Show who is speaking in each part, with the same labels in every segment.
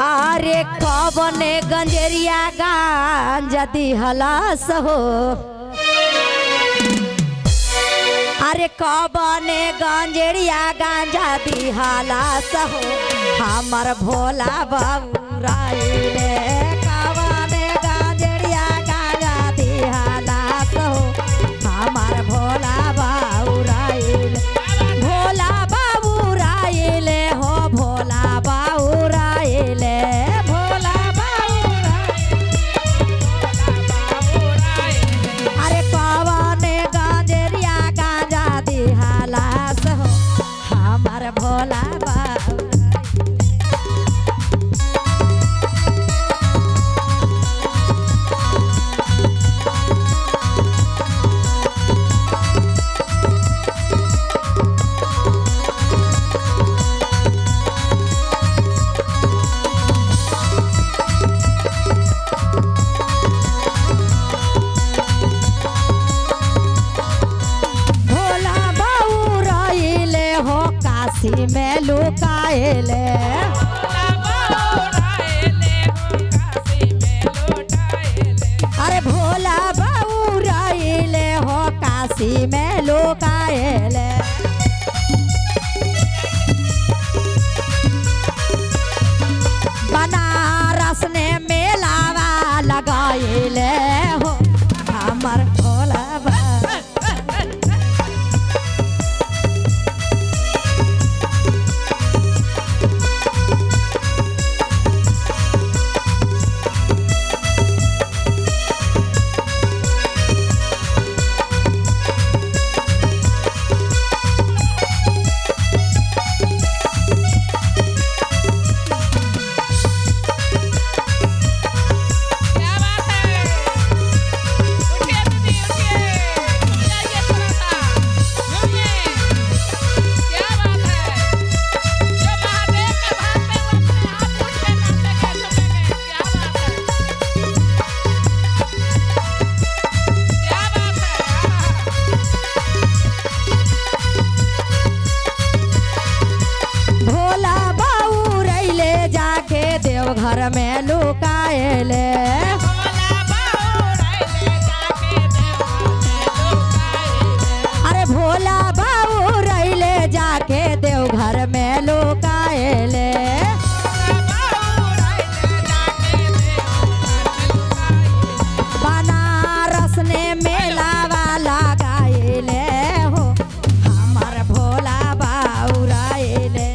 Speaker 1: अरे कबने गंजेरिया गांजा दिहलास हो। अरे कबने गंजेरिया गांजा दिहलास हो। हमर भोला बाबूराइले कबने गंजेरिया गांजा दिहलास हो। हमर भोला बाबूराइले भोला बाबूराइले हो। भोला बाबूराइले भोला बाबूराइले अरे कबने गंजेरिया गांजा दिहलास हो। हमर भोला काशी में लुकाएले अरे भोला बाबूराइले हो काशी में लुकाएले। बनारस ने मेलावा लगाएले हो। हमर भोला घर में लुकाएले अरे भोला बाबूराइले जाके देवघर में लुकाएले। बनारस ने मेलावा लगाएले हो। हमर भोला बाबूराइले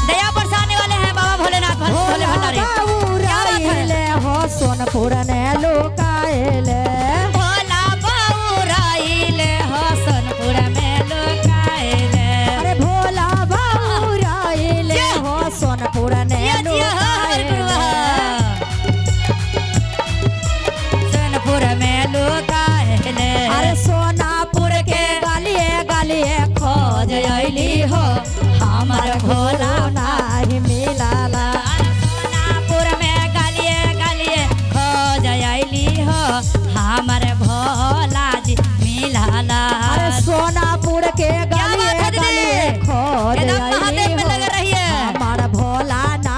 Speaker 1: दया बरसाने वाले हैं बाबा भोलेनाथ भोले भंडारी। सोनपुर ने लुकाएले भोला बाबूराइले हो। सोनपुर में लुकाएले अरे भोला बाबूराइले हो। सोनपुर ने सोनपुर में लुकाएले अरे सोनापुर के गलिए गलिए खोज अइली हो। हमर भोला नाही मिलाला सोनापुर में गलिए गलिए खोज अइली हो। हमर भोला जी मिलाला अरे सोनापुर के गलिए गलिए खोज अइली हो। हमर भोला ना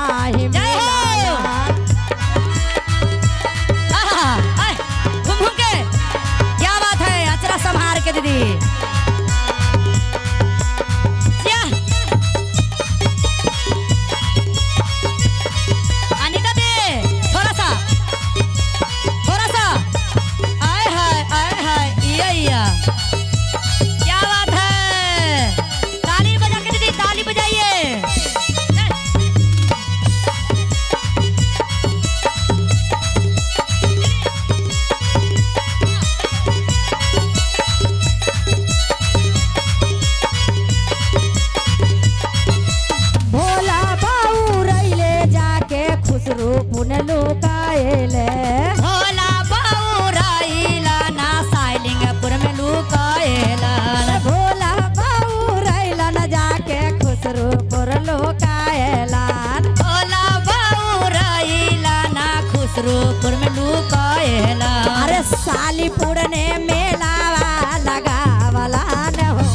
Speaker 1: लुकाएलान
Speaker 2: भोला बाउराइला ना खुसरूपुर में लुकाएला।
Speaker 1: अरे सालीपुर ने मेलावा लगावला न हो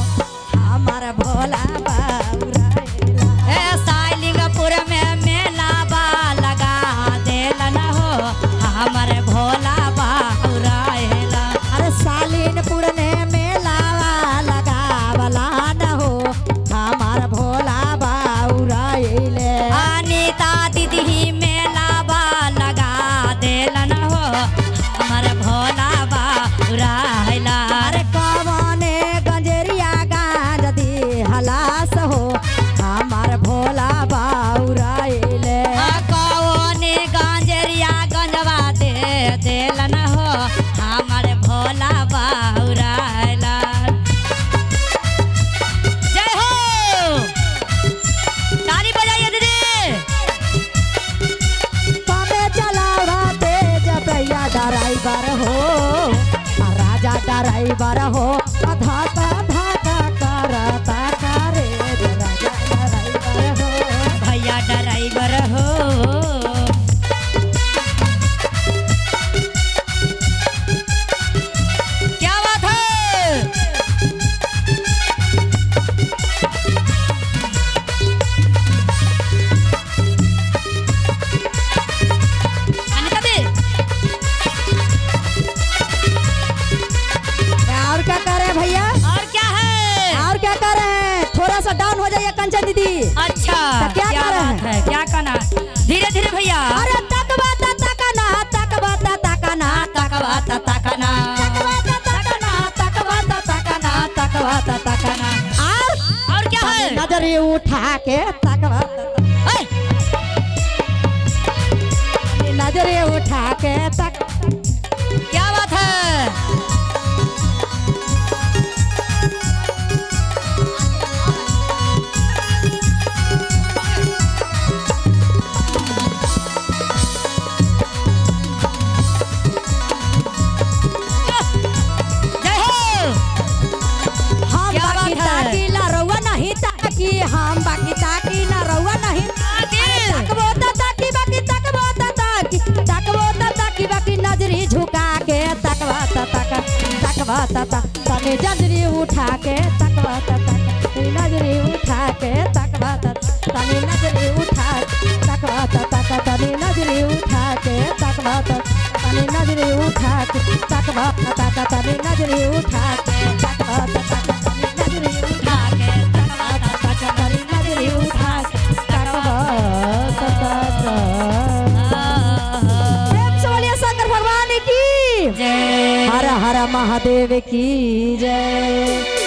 Speaker 1: हमार भोला बाउराइला।
Speaker 2: ए सालिंगपुर में मेला बा लगा देला न हो हमारे भोला बाउराइला।
Speaker 1: अरे सालीनपुर ने मेलावा लगावला न हो हमार भोला बाउराइले।
Speaker 2: अनीता दीदी मेला बा लगा देला न हो हमारे भोला बाउराइला।
Speaker 1: अरे कवने गंजरिया गांज दी हलास हो हमार भोला बाउराइले।
Speaker 2: कौने गांजरिया गंजवा दे देलन हो हमारे भोला बाउराइला। जय हो ताली बजाइए दीदी।
Speaker 1: पामे चलावा तेज भैया ड्राइवर हो राजा ड्राइवर हो धाका धाका करता करे राजा ड्राइवर हो।
Speaker 2: भैया ड्राइवर हो। क्या बात है। अनिता दी
Speaker 1: और क्या करे भैया
Speaker 2: और क्या है।
Speaker 1: और क्या कर रहे हैं थोड़ा सा डाउन हो जाइए कंचन दीदी।
Speaker 2: अच्छा
Speaker 1: तो क्या कर रहे
Speaker 2: बात है क्या करना। धीरे धीरे भैया।
Speaker 1: अरे तकबाता तकना तकबाता तकना
Speaker 2: तकवाता तकना
Speaker 1: तकबाता तकना तकबाता तकना तकबाता तकना
Speaker 2: और क्या है।
Speaker 1: नजर उठा के तकबाता
Speaker 2: ऐ,
Speaker 1: नजर उठा के तक
Speaker 2: क्या बात है। जय हो।
Speaker 1: हम
Speaker 2: क्या बात
Speaker 1: बाकी
Speaker 2: है?
Speaker 1: ताकी ला रउआ नहीं ताकी हम बाकी ताकी ना रउआ नहीं तकबो ताकी बाकी तकबो ताकी तकबो ताकी बाकी नजरी झुका के तकबा तक तने नजरी उठा के तकबा तक नजरी उठा के तकबा तने नजरी उठा तकबा तक तने नजरी उठा के तकबा तने नजरी उठा के तकबा तक तने नजरी उठा के तकबा तक तने नजरी उठा के तकबा तक तने नजरी उठा के तकबा तक। प्रेम से बोलिए शंकर भगवान की
Speaker 2: जय।
Speaker 1: हर हर महादेव की जय।